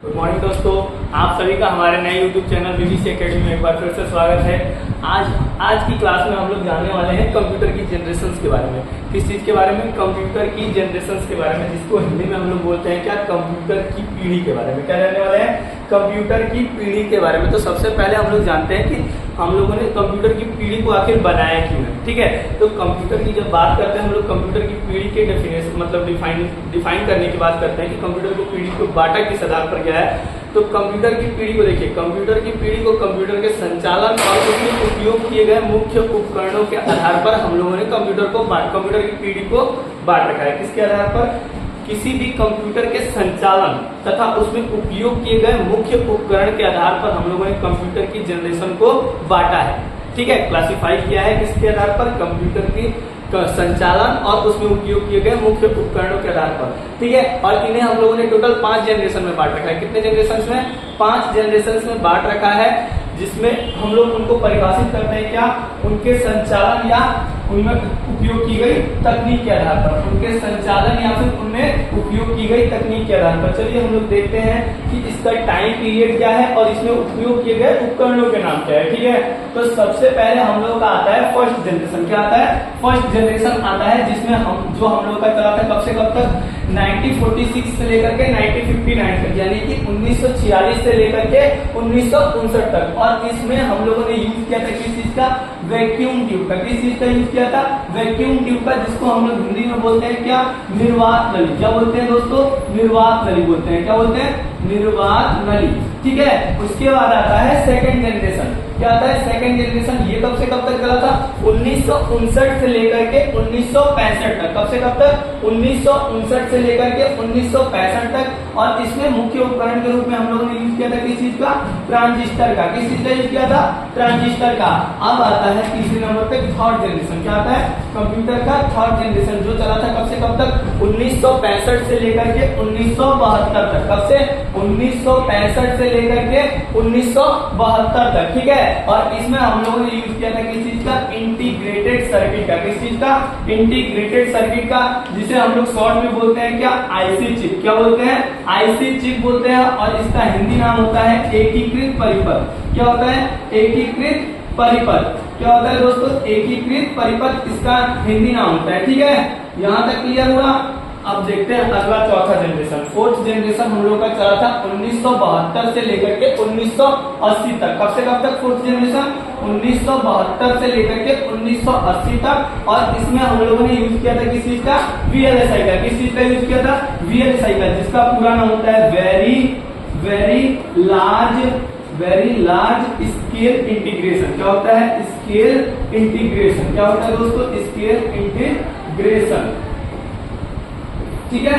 Good morning दोस्तों, आप सभी का हमारे नए यूट्यूब चैनल बीबीसी एकेडमी में एक बार फिर से स्वागत है। आज की क्लास में हम लोग जानने वाले हैं कंप्यूटर की जनरेशंस के बारे में। किस चीज़ के बारे में? कंप्यूटर की जनरेशंस के बारे में, जिसको हिंदी में हम लोग बोलते हैं क्या, कंप्यूटर की पीढ़ी के बारे में। क्या जानने वाले हैं? कंप्यूटर की पीढ़ी के बारे में। तो सबसे पहले हम लोग जानते हैं कि हम लोगों ने कंप्यूटर की पीढ़ी को आखिर बनाया क्यों है। ठीक है, तो कंप्यूटर की जब बात करते हैं हम लोग कंप्यूटर की पीढ़ी के डेफिनेशन मतलब डिफाइन करने की बात करते हैं कि कंप्यूटर को पीढ़ी को बांटा किस आधार पर गया है। तो कंप्यूटर की पीढ़ी को देखिए, कंप्यूटर की पीढ़ी को कंप्यूटर के संचालन और उसमें उपयोग किए गए मुख्य उपकरणों के आधार पर हम लोगों ने कंप्यूटर की पीढ़ी को बांट रखा है। किसके आधार पर? किसी भी कंप्यूटर के संचालन तथा उसमें उपयोग किए गए मुख्य उपकरण के आधार पर हम लोगों ने कंप्यूटर की जनरेशन को बांटा है। ठीक है, क्लासिफाई किया है किसके आधार पर? कंप्यूटर की संचालन और उसमें उपयोग किए गए मुख्य उपकरणों के आधार पर। ठीक है, और इन्हें हम लोगों ने टोटल 5 जनरेशन में बांट रखा है। कितने जनरेशन में? 5 जनरेशन में बांट रखा है, जिसमें हम लोग उनको परिभाषित करते हैं क्या, उनके संचालन या उनमें उपयोग की गई तकनीक के आधार पर, उनके संचालन या फिर उनमें उपयोग की गई तकनीक के आधार पर। चलिए हम लोग देखते हैं कि इसका टाइम पीरियड क्या है और इसमें उपयोग किए गए उपकरणों के नाम क्या है। ठीक है, तो सबसे पहले हम लोग का आता है फर्स्ट जनरेशन। क्या आता है? फर्स्ट जनरेशन आता है, जिसमें हम लोग का चला था कब से कब तक? 1946 से लेकर के 1959 तक, यानी कि 1946 से लेकर के 1959 तक। और इसमें हम लोगों ने यूज किया था किस चीज का? वैक्यूम ट्यूब का। किस चीज का यूज किया था? वैक्यूम ट्यूब का, जिसको हम लोग हिंदी में बोलते हैं क्या? निर्वात नली। क्या बोलते हैं दोस्तों? निर्वात नली बोलते हैं। क्या बोलते हैं? निर्वात नली। ठीक है, उसके बाद आता है सेकंड जनरेशन। क्या आता है? Second generation. ये कब से कब तक चला था? 1959 से लेकर के 1965 तक। कब से कब तक? 1959 से लेकर के 1965 तक। और इसमें मुख्य उपकरण के रूप में हम लोगों ने यूज किया था किस चीज का? ट्रांजिस्टर का। किस चीज का यूज किया था? ट्रांजिस्टर का। अब आता है तीसरे नंबर पे थर्ड जनरेशन। क्या आता है? कंप्यूटर का थर्ड जनरेशन, जो चला था कब से कब तक? 1965 से लेकर के 1972 तक। कब से? 1965 से लेकर के 1972 तक। ठीक है, और इसमें हम लोगों ने यूज किया था किस चीज का? इंटीग्रेटेड सर्किट का। किस चीज का? इंटीग्रेटेड सर्किट का, जिसे हम लोग शॉर्ट में बोलते हैं क्या? IC chip. क्या बोलते हैं? आईसी चिप बोलते हैं। और इसका हिंदी नाम होता है एकीकृत परिपथ। क्या होता है? एकीकृत परिपथ। क्या होता है दोस्तों? एकीकृत परिपथ इसका हिंदी नाम होता है। ठीक है, यहां तक क्लियर हुआ? अब देखते हैं अगला चौथा जनरेशन। फोर्थ जनरेशन हम लोग का चला था 1972 से लेकर के 1980 तक। कब से कब तक फोर्थ जनरेशन? 1972 से लेकर के 1980 तक। और इसमें हम लोगों ने यूज किया था किस चीज का? वीएलएसआई का। किस चीज का यूज किया था? वीएलएसआई का, जिसका पूरा नाम होता है वेरी लार्ज स्केल इंटीग्रेशन। क्या होता है? Scale integration. क्या होता है दोस्तों? Scale integration. ठीक है,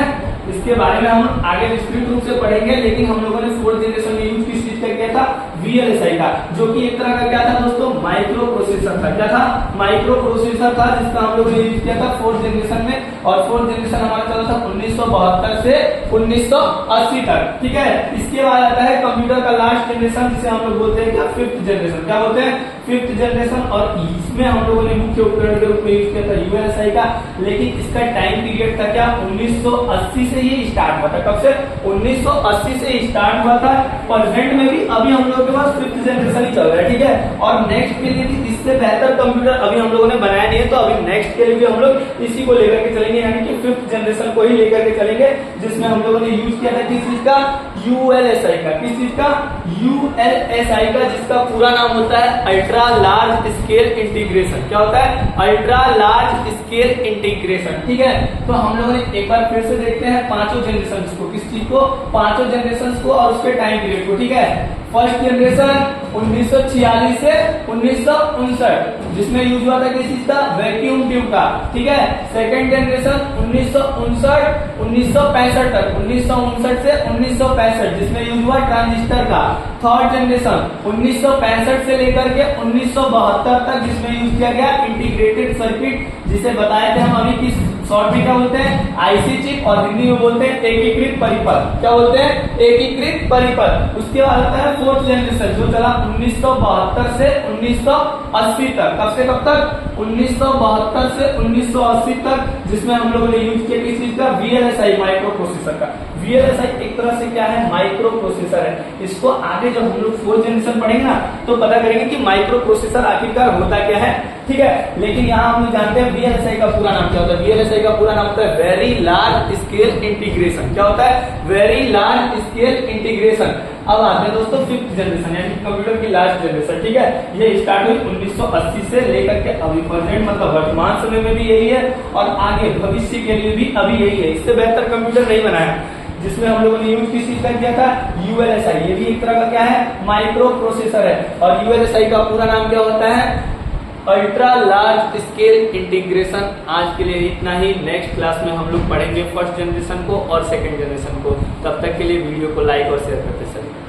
इसके बारे में हम आगे विस्तृत रूप से पढ़ेंगे, लेकिन हम लोगों ने फोर्थ जनरेशन में यूज किस चीज का किया था? वीएलएसआई का, जो कि एक तरह का क्या था दोस्तों? माइक्रो प्रोसेसर था। क्या था? माइक्रो प्रोसेसर था, जिसका हम लोगों ने यूज किया था फोर्थ जनरेशन में। और फोर्थ जनरेशन हमारा चला था 1972 से 1980 तक। ठीक है, इसके बाद आता है कंप्यूटर का लास्ट जनरेशन, जिसे हम लोग बोलते हैं क्या? Fifth generation. क्या बोलते हैं? Fifth generation. और इसमें हम लोगों ने मुख्य उपकरण के रूप में यूज किया था यूएलएसआई का, लेकिन इसका टाइम पीरियड था क्या? 1980 से ये स्टार्ट हुआ था। कब से? 1980 से स्टार्ट हुआ था। प्रेजेंट में भी अभी हम लोगों के पास फिफ्थ जनरेशन ही चल रहा है। ठीक है, और नेक्स्ट के लिए भी इससे बेहतर कंप्यूटर अभी हम लोगों ने बनाया नहीं है, तो अभी नेक्स्ट के लिए भी हम लोग इसी को लेकर के चलेंगे, यानी कि फिफ्थ जनरेशन को ही लेकर के चलेंगे, जिसमें हम लोगों ने यूज किया था किस चीज का? यूएलएसआई का। किस चीज का? यूएलएसआई का, जिसका पूरा नाम होता है अल्ट्रा लार्ज स्केल इंटीग्रेशन। क्या होता है? Ultra large scale integration. ठीक है, तो हम लोगों ने एक बार फिर से देखते हैं पांचों जनरेशन को। किस चीज को? पांचों जनरेशन को और उसके टाइम पीरियड को। ठीक है, फर्स्ट जनरेशन 1946 से 1959, जिसमें यूज हुआ था किस चीज का? वैक्यूम ट्यूब का। ठीक है, सेकंड जनरेशन 1965 तक, 1959 से 1965, जिसमें यूज हुआ ट्रांजिस्टर का। थर्ड जनरेशन 1965 से लेकर के 1972 तक, जिसमें यूज किया गया इंटीग्रेटेड सर्किट, जिसे बताए थे हम अभी किस शॉर्ट में क्या बोलते हैं? आईसी चिप, और हिंदी में बोलते हैं एकीकृत परिपथ। क्या बोलते हैं? एकीकृत परिपथ। उसके बाद आता है फोर्थ जनरेशन, जो चला 1972 से 1980 तक। कब से कब तक? 1972 से 1980 तक, जिसमें हम लोगों ने यूज किया किस चीज का? वीएलएसआई माइक्रो प्रोसेसर का। VLSI एक तरह से क्या है, माइक्रो प्रोसेसर है। इसको आगे जब हम लोग 4th जनरेशन पढ़ेंगे ना तो पता करेंगे कि माइक्रो प्रोसेसर आखिरकार होता क्या है, ठीक है। लेकिन यहाँ हम लोग जानते हैं VLSI का पूरा नाम क्या होता है। VLSI का पूरा नाम होता है वेरी लार्ज स्केल इंटीग्रेशन। क्या होता है, वेरी लार्ज स्केल इंटीग्रेशन। अब आते हैं दोस्तों 5th जनरेशन यानी कंप्यूटर की लास्ट जनरेशन, ठीक है। ये स्टार्ट हुई 1980 से लेकर के अभी प्रेजेंट मतलब वर्तमान समय में भी यही है और आगे भविष्य के लिए भी अभी यही है। इससे बेहतर कंप्यूटर नहीं बनाया। जिसमें हम लोगों ने यूज किस चीज का किया था, ULSI। ये भी एक तरह का क्या है, माइक्रो प्रोसेसर है। और ULSI का पूरा नाम क्या होता है, अल्ट्रा लार्ज स्केल इंटीग्रेशन। आज के लिए इतना ही। नेक्स्ट क्लास में हम लोग पढ़ेंगे 1st जनरेशन को और 2nd जनरेशन को। तब तक के लिए वीडियो को लाइक और शेयर करते चलिए।